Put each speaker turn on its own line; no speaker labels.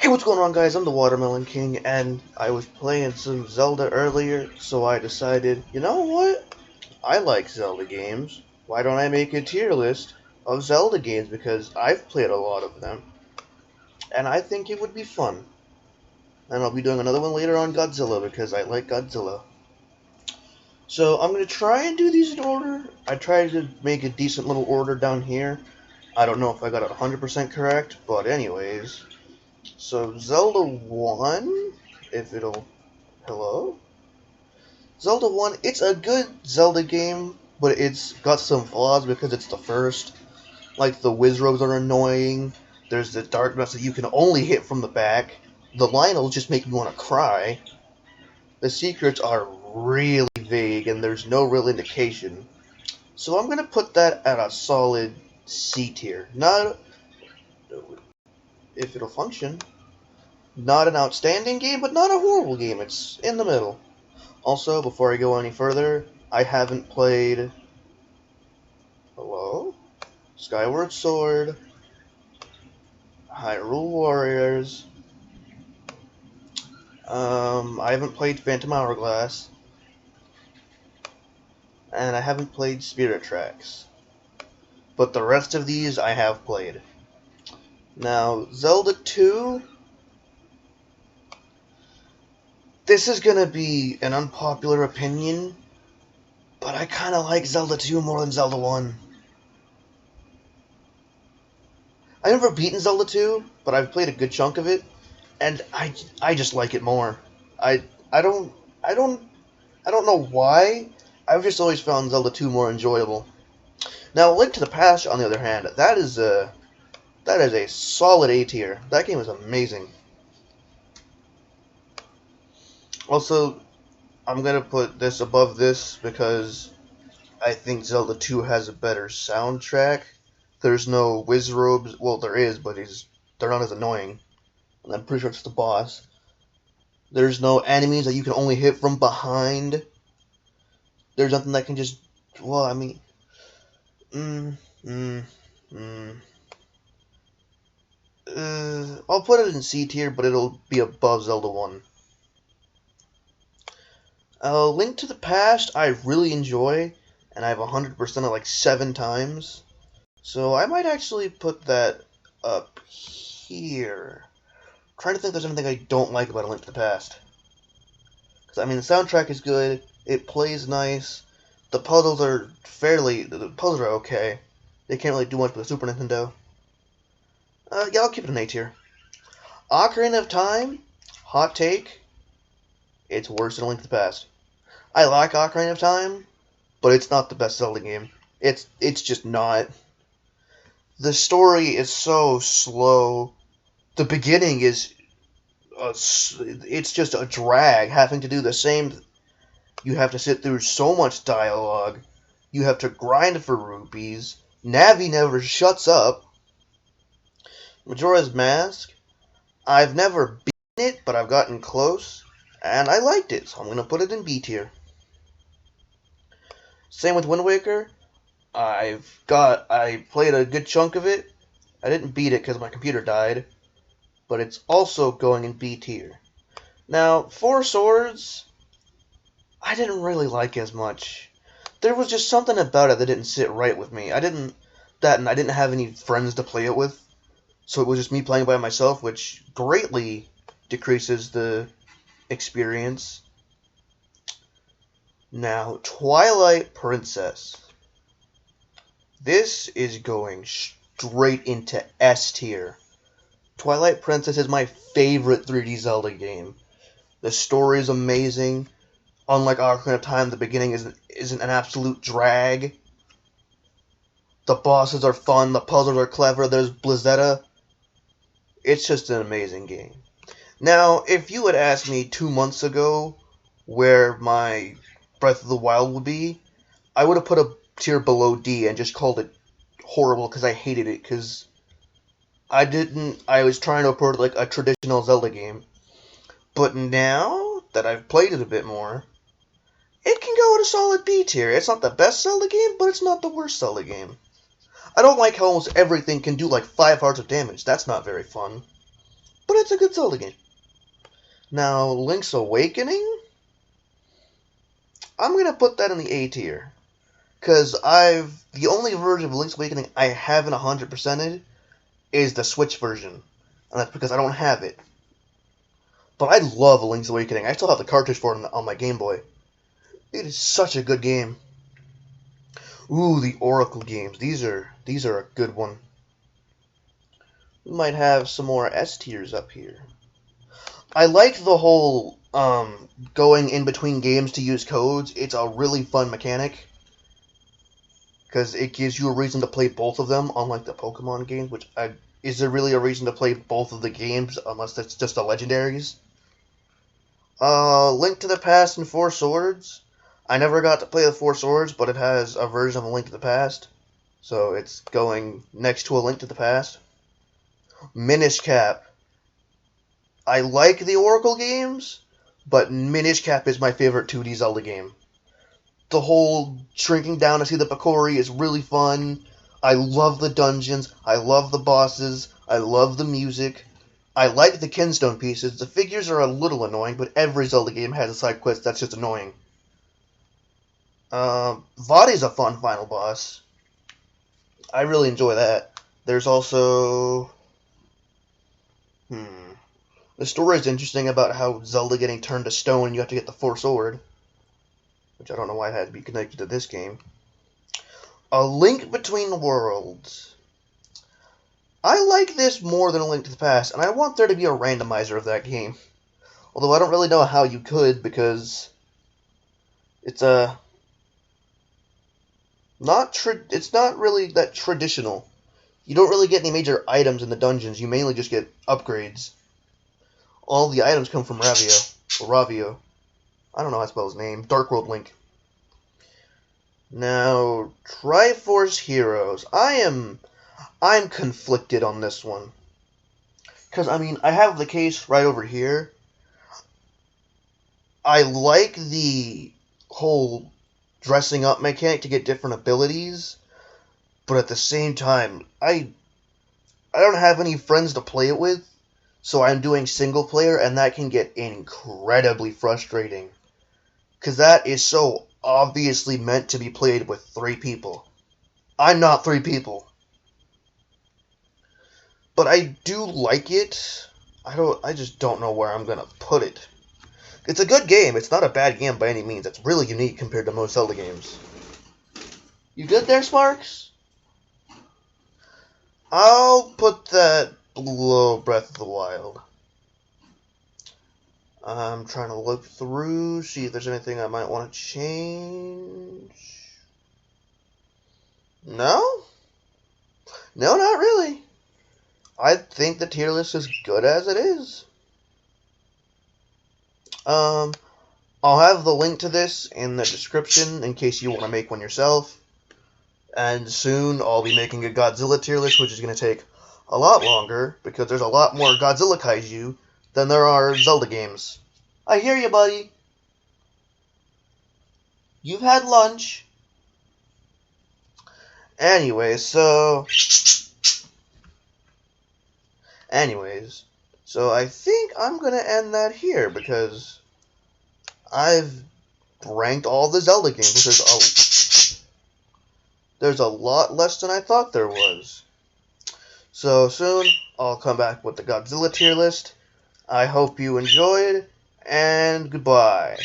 Hey, what's going on, guys? I'm the Watermelon King, and I was playing some Zelda earlier, so I decided, you know what? I like Zelda games. Why don't I make a tier list of Zelda games, because I've played a lot of them, and I think it would be fun. And I'll be doing another one later on Godzilla, because I like Godzilla. So I'm going to try and do these in order. I tried to make a decent little order down here. I don't know if I got it 100% correct, but anyways. So Zelda 1, if it'll... Hello? Zelda 1, it's a good Zelda game, but it's got some flaws because it's the first. Like, the Wizrobes are annoying, there's the darkness that you can only hit from the back, the Lionels just make me want to cry, the secrets are really vague and there's no real indication. So I'm going to put that at a solid C tier. Not, if it'll function, not an outstanding game, but not a horrible game. It's in the middle. Also, before I go any further, I haven't played... Hello? Skyward Sword, Hyrule Warriors, I haven't played Phantom Hourglass, and I haven't played Spirit Tracks. But the rest of these I have played. Now, Zelda 2... This is gonna be an unpopular opinion, but I kinda like Zelda 2 more than Zelda 1. I've never beaten Zelda 2, but I've played a good chunk of it, and I just like it more. I I don't I don't I don't know why. I've just always found Zelda 2 more enjoyable. Now, Link to the Past, on the other hand, that is a solid A tier. That game is amazing. Also, I'm gonna put this above this because I think Zelda 2 has a better soundtrack. There's no Wizrobes. Well, there is, but they're not as annoying. And I'm pretty sure it's the boss. There's no enemies that you can only hit from behind. There's nothing that can just... Well, I mean... Mm, mm, mm. I'll put it in C tier, but it'll be above Zelda 1. Link to the Past, I really enjoy, and I've 100% it like 7 times. So I might actually put that up here. I'm trying to think if there's anything I don't like about A Link to the Past. Because, I mean, the soundtrack is good, it plays nice, the puzzles are okay. They can't really do much with the Super Nintendo. Yeah, I'll keep it an A tier. Ocarina of Time, hot take, it's worse than A Link to the Past. I like Ocarina of Time, but it's not the best Zelda game. It's just not. The story is so slow. The beginning is... it's just a drag, having to do the same... You have to sit through so much dialogue. You have to grind for rupees. Navi never shuts up. Majora's Mask, I've never beaten it, but I've gotten close, and I liked it, so I'm going to put it in B tier. Same with Wind Waker. I played a good chunk of it. I didn't beat it because my computer died, but it's also going in B tier. Now, Four Swords, I didn't really like as much. There was just something about it that didn't sit right with me. And I didn't have any friends to play it with, so it was just me playing by myself, which greatly decreases the experience. Now, Twilight Princess. This is going straight into S tier. Twilight Princess is my favorite 3D Zelda game. The story is amazing. Unlike Ocarina of Time, the beginning isn't an absolute drag. The bosses are fun, the puzzles are clever, there's Blizzetta. It's just an amazing game. Now, if you had asked me 2 months ago where my Breath of the Wild would be, I would have put a tier below D and just called it horrible because I hated it, because I was trying to approach like a traditional Zelda game. But now that I've played it a bit more, it can go at a solid B tier. It's not the best Zelda game, but it's not the worst Zelda game. I don't like how almost everything can do like 5 hearts of damage. That's not very fun. but it's a good Zelda game. Now, Link's Awakening, I'm gonna put that in the A tier. Because the only version of Link's Awakening I haven't 100%ed is the Switch version. And that's because I don't have it. But I love Link's Awakening. I still have the cartridge for it on my Game Boy. It is such a good game. Ooh, the Oracle games. These are a good one. We might have some more S tiers up here. I like the whole going in between games to use codes. It's a really fun mechanic. Because it gives you a reason to play both of them, unlike the Pokemon games, is there really a reason to play both of the games, unless it's just the legendaries? Link to the Past and Four Swords. I never got to play the Four Swords, but it has a version of A Link to the Past. So it's going next to A Link to the Past. Minish Cap. I like the Oracle games, but Minish Cap is my favorite 2D Zelda game. The whole shrinking down to see the Picori is really fun. I love the dungeons. I love the bosses. I love the music. I like the Kinstone pieces. The figures are a little annoying, but every Zelda game has a side quest that's just annoying. Vadi's a fun final boss. I really enjoy that. There's also... The story is interesting about how Zelda getting turned to stone, you have to get the Four Sword. Which I don't know why it had to be connected to this game. A Link Between Worlds. I like this more than A Link to the Past, and I want there to be a randomizer of that game. Although I don't really know how you could, because it's it's not really that traditional. You don't really get any major items in the dungeons. You mainly just get upgrades. All the items come from Ravio. I don't know how to spell his name. Dark World Link. Now, Triforce Heroes. I'm conflicted on this one. Because, I mean, I have the case right over here. I like the whole dressing up mechanic to get different abilities. But at the same time, I don't have any friends to play it with. So I'm doing single player, and that can get incredibly frustrating. Because that is so obviously meant to be played with 3 people. I'm not 3 people. But I do like it. I just don't know where I'm going to put it. It's a good game. It's not a bad game by any means. It's really unique compared to most Zelda games. You good there, Sparks? I'll put that below Breath of the Wild. I'm trying to look through, see if there's anything I might want to change. No? No, not really. I think the tier list is good as it is. I'll have the link to this in the description in case you want to make one yourself. And soon I'll be making a Godzilla tier list, which is going to take a lot longer because there's a lot more Godzilla kaiju than there are Zelda games. I hear you, buddy. You've had lunch. Anyways, so I think I'm going to end that here because I've ranked all the Zelda games, which there's a lot less than I thought there was. So soon, I'll come back with the Godzilla tier list. I hope you enjoyed, and goodbye.